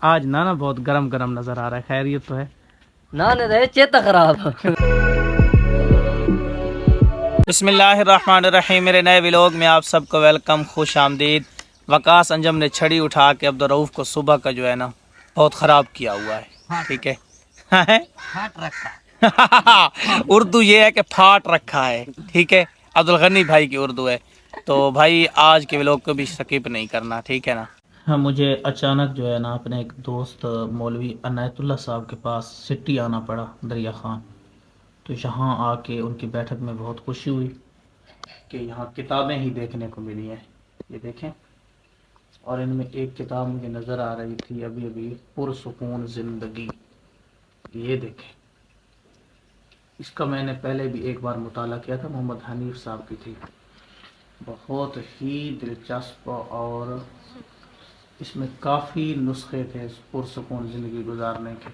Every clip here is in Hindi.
आज ना बहुत गरम गरम नजर आ रहा है। खैरियत तो है ना नहीं रहे चेता खराब। बिस्मिल्लाहिर्रहमानिर्रहीम। मेरे नए व्लॉग में आप सबको वेलकम, खुश आमदीद। वकास अंजम ने छड़ी उठा के अब्दुर्रऊफ को सुबह का जो है ना बहुत ख़राब किया हुआ है। ठीक है फाट रखा। उर्दू ये है कि फाट रखा है। ठीक है, अब्दुल गनी भाई की उर्दू है। तो भाई आज के व्लॉग को भी स्किप नहीं करना, ठीक है ना। हाँ, मुझे अचानक जो है ना अपने एक दोस्त मौलवी अनायतुल्लाह साहब के पास सिटी आना पड़ा, दरिया खान। तो यहाँ आके उनकी बैठक में बहुत खुशी हुई कि यहाँ किताबें ही देखने को मिली हैं। ये देखें, और इनमें एक किताब मुझे नज़र आ रही थी अभी अभी, पुरसुकून ज़िंदगी। ये देखें, इसका मैंने पहले भी एक बार मुताला किया था, मोहम्मद हनीफ साहब की थी। बहुत ही दिलचस्प, और इसमें काफ़ी नुस्खे थे पुरसुकून ज़िंदगी गुजारने के।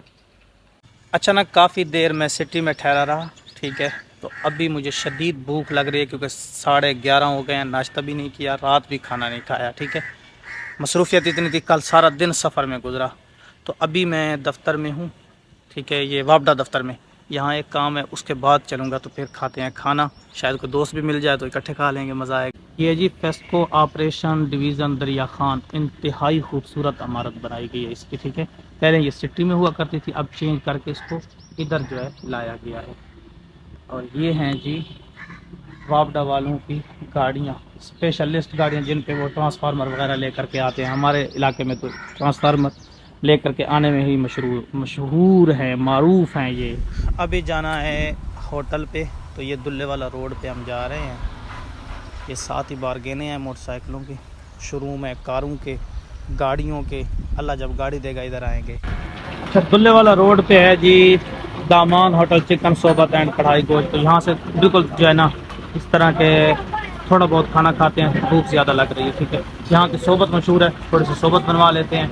अचानक काफ़ी देर मैं सिटी में ठहरा रहा। ठीक है, तो अभी मुझे शदीद भूख लग रही है क्योंकि 11:30 हो गए हैं। नाश्ता भी नहीं किया, रात भी खाना नहीं खाया। ठीक है, मसरूफियत इतनी थी, कल सारा दिन सफ़र में गुजरा। तो अभी मैं दफ्तर में हूँ। ठीक है, ये वापडा दफ्तर में, यहाँ एक काम है, उसके बाद चलूँगा। तो फिर खाते हैं खाना, शायद कोई दोस्त भी मिल जाए तो इकट्ठे खा लेंगे, मज़ा आएगा। ये जी फेस्को ऑपरेशन डिवीज़न दरिया खान, इंतहाई खूबसूरत इमारत बनाई गई है इसकी। ठीक है, पहले ये सिटी में हुआ करती थी, अब चेंज करके इसको इधर जो है लाया गया है। और ये हैं जी वापडा वालों की गाड़ियाँ, स्पेशलिस्ट गाड़ियाँ, जिन पे वो ट्रांसफार्मर वगैरह लेकर के आते हैं। हमारे इलाके में तो ट्रांसफार्मर लेकर के आने में ही मशहूर हैं, मारूफ हैं ये। अभी जाना है होटल पे, तो ये दुल्ले वाला रोड पे हम जा रहे हैं। ये 7 ही बारगेने हैं मोटरसाइकिलों के, शोरूम है कारों के, गाड़ियों के। अल्लाह जब गाड़ी देगा इधर आएंगे। अच्छा, दुल्ले वाला रोड पे है जी दामान होटल, चिकन सोबत एंड कढ़ाई गोश्त। तो यहाँ से बिल्कुल जो है ना इस तरह के थोड़ा बहुत खाना खाते हैं, भूख ज़्यादा लग रही है। ठीक है, यहाँ की सोबत मशहूर है, थोड़ी सी सोबत बनवा लेते हैं।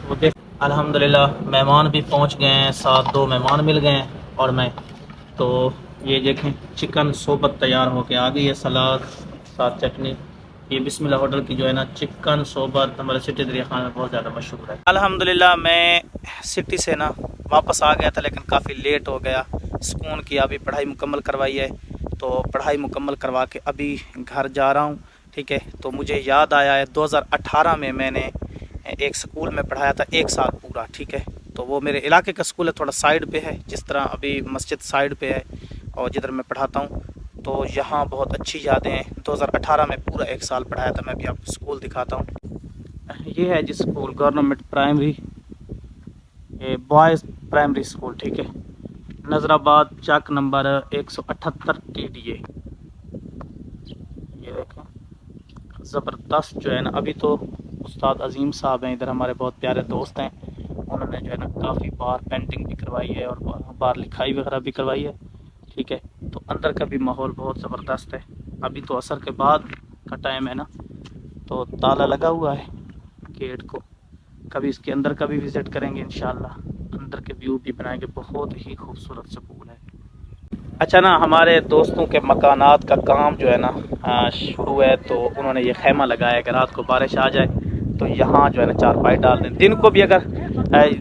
वो देख, अल्हम्दुलिल्लाह मेहमान भी पहुँच गए हैं, साथ 2 मेहमान मिल गए हैं और मैं। तो ये देखें, चिकन सोबत तैयार होके आ गई है, सलाद साथ चटनी। ये बिस्मिल्लाह होटल की जो है ना चिकन सोबत हमारे सिटी दरिया खान में बहुत ज़्यादा मशहूर है। अल्हम्दुलिल्लाह मैं सिटी से ना वापस आ गया था, लेकिन काफ़ी लेट हो गया। सुकून की अभी पढ़ाई मुकम्मल करवाई है, तो पढ़ाई मुकम्मल करवा के अभी घर जा रहा हूँ। ठीक है, तो मुझे याद आया है 2018 में मैंने एक स्कूल में पढ़ाया था 1 साल पूरा। ठीक है, तो वो मेरे इलाके का स्कूल है, थोड़ा साइड पे है, जिस तरह अभी मस्जिद साइड पे है और जिधर मैं पढ़ाता हूँ। तो यहाँ बहुत अच्छी यादें हैं। 2018 में पूरा 1 साल पढ़ाया था। मैं भी आपको स्कूल दिखाता हूँ। ये है जी school, government primary, boys primary school. ठीक है, नज़राबाद, चक नंबर 178 TDA। ये देखें, ज़बरदस्त जो है ना। अभी तो उस्ताद अजीम साहब हैं इधर, हमारे बहुत प्यारे दोस्त हैं। उन्होंने जो है ना काफ़ी बार पेंटिंग भी करवाई है और बार लिखाई वगैरह भी करवाई है। ठीक है, तो अंदर का भी माहौल बहुत ज़बरदस्त है। अभी तो असर के बाद का टाइम है ना, तो ताला लगा हुआ है गेट को। कभी इसके अंदर का भी विज़िट करेंगे इंशाल्लाह, अंदर के व्यू भी बनाएंगे। बहुत ही खूबसूरत स्कूल है। अच्छा ना, हमारे दोस्तों के मकानात का काम जो है ना शुरू है, तो उन्होंने ये खैमा लगाया है कि रात को बारिश आ जाए तो यहाँ जो है ना चारपाई डाल दें। दिन को भी अगर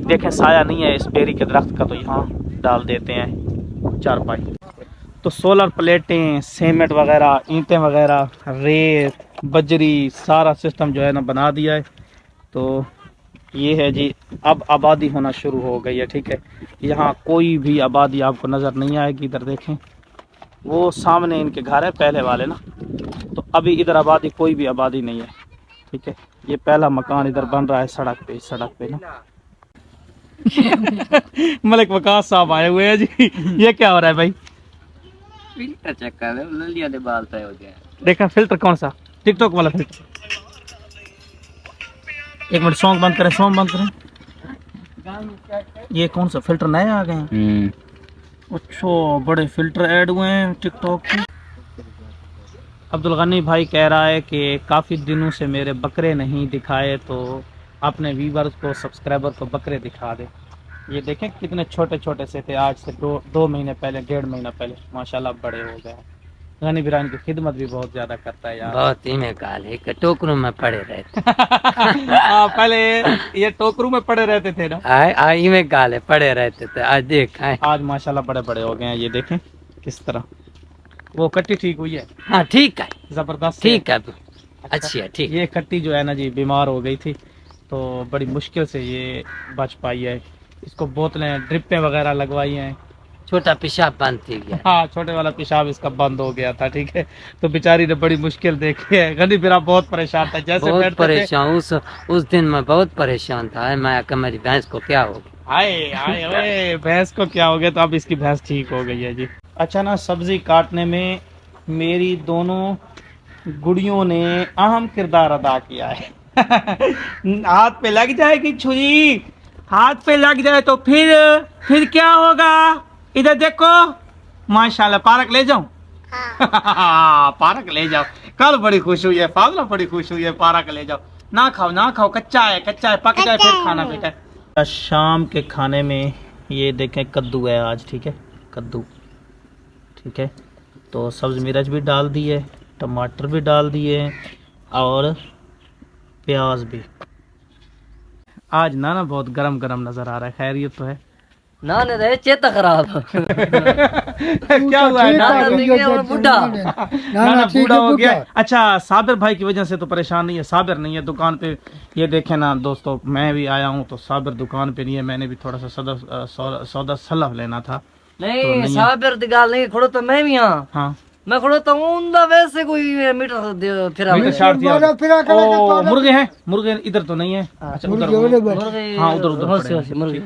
देखें साया नहीं है इस बेरी के दरख्त का, तो यहाँ डाल देते हैं चारपाई। तो सोलर प्लेटें, सीमेंट वगैरह, ईंटें वगैरह, रेत, बजरी, सारा सिस्टम जो है ना बना दिया है। तो ये है जी, अब आबादी होना शुरू हो गई है। ठीक है, यहाँ कोई भी आबादी आपको नज़र नहीं आएगी। इधर देखें, वो सामने इनके घर है पहले वाले ना, तो अभी इधर आबादी, कोई भी आबादी नहीं है। ठीक है, ये पहला मकान इधर बन रहा है सड़क पे ना। मलिक वकास साहब आए हुए हैं जी। ये क्या हो रहा है भाई? फिल्टर चेक कर रहे हो, ललिया दे बाल तय हो गए। देखा फिल्टर कौन सा? टिकटॉक वाला फिल्टर। एक मिनट, सॉन्ग बंद करें, सॉन्ग बंद करें। ये कौन सा फिल्टर नए आ गए हैं? अच्छा, बड़े फिल्टर ऐड हुए हैं टिकटॉक पे। अब्दुल गनी भाई कह रहा है कि काफ़ी दिनों से मेरे बकरे नहीं दिखाए, तो अपने व्यूवर्स को, सब्सक्राइबर को बकरे दिखा दे। ये देखें कितने छोटे छोटे से थे, आज से दो महीने पहले, 1.5 महीना पहले माशाल्लाह बड़े हो गए। गनी बिरान की खिदमत भी बहुत ज्यादा करता है यार। बहुत ही में गाल है कि टोकरों में पड़े रहते। पहले ये टोकरू में पड़े रहते थे ना। आई में गाल है, पड़े रहते थे। आज देख आए। आज माशाल्लाह बड़े बड़े हो गए हैं, ये देखें किस तरह। वो कट्टी ठीक हुई है? हाँ ठीक है, जबरदस्त ठीक है, अच्छा। अच्छी है, ठीक। ये कट्टी जो है ना जी बीमार हो गई थी, तो बड़ी मुश्किल से ये बच पाई है। इसको बोतलें ड्रिपें वगैरह लगवाई हैं। छोटा पेशाब बंद थी गया। हाँ, छोटे वाला पेशाब इसका बंद हो गया था, ठीक है। तो बेचारी ने बड़ी मुश्किल देखी है। गनी बिरा बहुत परेशान था, जैसे बहुत बैठते थे। परेशान, उस दिन मैं बहुत परेशान था। मैं कि मेरी भैंस को क्या हो गया। आए आए ओए, भैंस को क्या हो गया? तो अब इसकी भैंस ठीक हो गई है जी। अच्छा ना, सब्जी काटने में मेरी दोनों गुड़ियों ने अहम किरदार अदा किया है। हाथ पे लग जाएगी छुरी, हाथ पे लग जाए तो फिर क्या होगा? इधर देखो, माशाल्लाह। पार्क ले जाऊं? पार्क ले जाओ। कल बड़ी खुश हुई है, फाजला बड़ी खुश हुई है, पार्क ले जाओ। ना खाओ ना खाओ, कच्चा है, पक जाए फिर खाना बेटा। शाम के खाने में ये देखें कद्दू है आज, ठीक है, कद्दू, ठीक है। तो सब्ज़ मिर्च भी डाल दी है, टमाटर भी डाल दिए और प्याज भी। आज ना बहुत गरम गरम नजर आ रहा है। खैरियत तो है? ना नहीं रहे, चेता खराब। क्या हुआ है? बुढ़ा ना बूढ़ा हो गया। अच्छा, साबिर भाई की वजह से तो परेशान नहीं है। साबिर नहीं है दुकान पे, ये देखे ना दोस्तों, मैं भी आया हूँ तो साबिर दुकान पे नहीं है। मैंने भी थोड़ा सा सौदा सलाह लेना था। नहीं, साबिर दी गाल नहीं, खड़ो तो मैं भी हाँ। मैं खड़ो तो उनदा वैसे कोई मीटर फिरा ओ, मुर्गे हैं? मुर्गे इधर तो नहीं है। अच्छा, उधर। हाँ, उधर मुर्गे।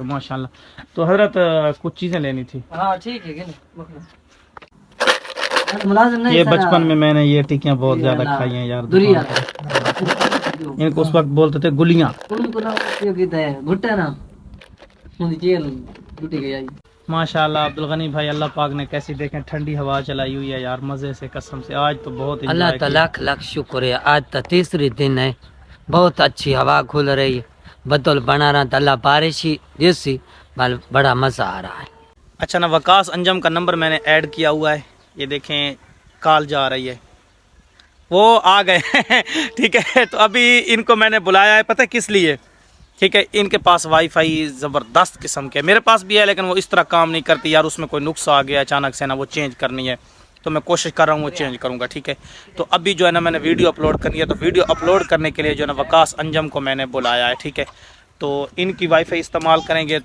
माशाल्लाह। तो हजरत कुछ चीजें लेनी थी। हाँ ठीक है। ये बचपन में मैंने ये टिक्कियाँ बहुत ज्यादा खाई हैं यार। इनको उस वक्त बोलते थे गुलियाँ। माशाल्लाह अब्दुल गनी भाई, अल्लाह पाक ने कैसी देखें ठंडी हवा चलाई हुई है यार, मजे से, कसम से। आज तो बहुत अल्लाह का लाख लाख शुक्र है। आज तो तीसरी दिन है, बहुत अच्छी हवा खुल रही है, बदल बना रहा, अल्लाह बारिश ही जैसी, बड़ा मजा आ रहा है। अच्छा ना, वकास अंजम का नंबर मैंने ऐड किया हुआ है, ये देखें कॉल जा रही है, वो आ गए। ठीक है, तो अभी इनको मैंने बुलाया है, पता है किस लिए? ठीक है, इनके पास वाईफाई ज़बरदस्त किस्म के, मेरे पास भी है, लेकिन वो इस तरह काम नहीं करती यार, उसमें कोई नुक्स आ गया अचानक से ना, वो चेंज करनी है, तो मैं कोशिश कर रहा हूँ वो चेंज करूँगा। ठीक है, तो अभी जो है ना मैंने वीडियो अपलोड करनी है, तो वीडियो अपलोड करने के लिए जो है ना वकास अंजम को मैंने बुलाया है। ठीक है, तो इनकी वाईफाई इस्तेमाल करेंगे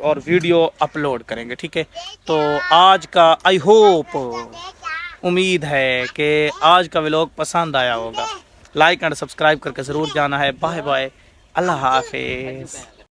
और वीडियो अपलोड करेंगे। ठीक है, तो आज का आई होप, उम्मीद है कि आज का व्लॉग पसंद आया होगा। लाइक एंड सब्सक्राइब करके ज़रूर जाना है। बाय बाय, अल्लाह हाफिज़।